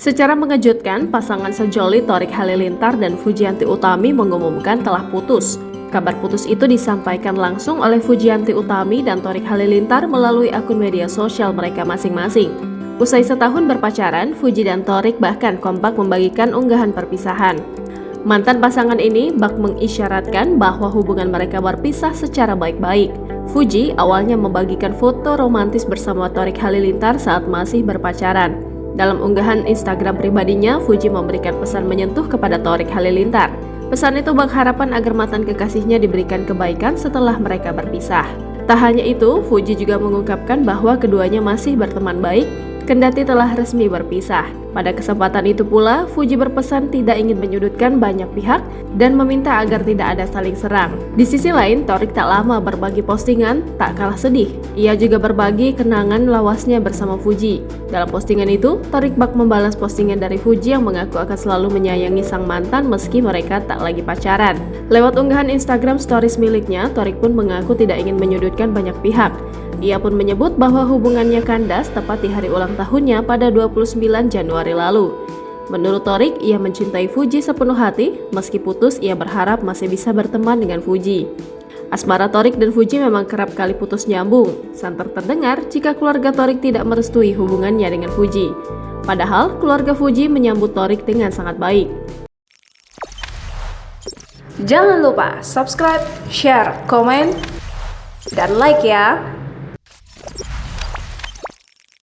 Secara mengejutkan, pasangan sejoli Thorik Halilintar dan Fujianti Utami mengumumkan telah putus. Kabar putus itu disampaikan langsung oleh Fujianti Utami dan Thorik Halilintar melalui akun media sosial mereka masing-masing. Usai setahun berpacaran, Fuji dan Thorik bahkan kompak membagikan unggahan perpisahan. Mantan pasangan ini bak mengisyaratkan bahwa hubungan mereka berpisah secara baik-baik. Fuji awalnya membagikan foto romantis bersama Thorik Halilintar saat masih berpacaran. Dalam unggahan Instagram pribadinya, Fuji memberikan pesan menyentuh kepada Thorik Halilintar. Pesan itu bak harapan agar mantan kekasihnya diberikan kebaikan setelah mereka berpisah. Tak hanya itu, Fuji juga mengungkapkan bahwa keduanya masih berteman baik, kendati telah resmi berpisah. Pada kesempatan itu pula, Fuji berpesan tidak ingin menyudutkan banyak pihak dan meminta agar tidak ada saling serang. Di sisi lain, Thorik tak lama berbagi postingan, tak kalah sedih. Ia juga berbagi kenangan lawasnya bersama Fuji. Dalam postingan itu, Thorik bak membalas postingan dari Fuji yang mengaku akan selalu menyayangi sang mantan meski mereka tak lagi pacaran. Lewat unggahan Instagram Stories miliknya, Thorik pun mengaku tidak ingin menyudutkan banyak pihak. Ia pun menyebut bahwa hubungannya kandas tepat di hari ulang tahunnya pada 29 Januari lalu. Menurut Thorik, ia mencintai Fuji sepenuh hati, meski putus ia berharap masih bisa berteman dengan Fuji. Asmara Thorik dan Fuji memang kerap kali putus nyambung. Santer terdengar jika keluarga Thorik tidak merestui hubungannya dengan Fuji. Padahal, keluarga Fuji menyambut Thorik dengan sangat baik. Jangan lupa subscribe, share, komen, dan like ya!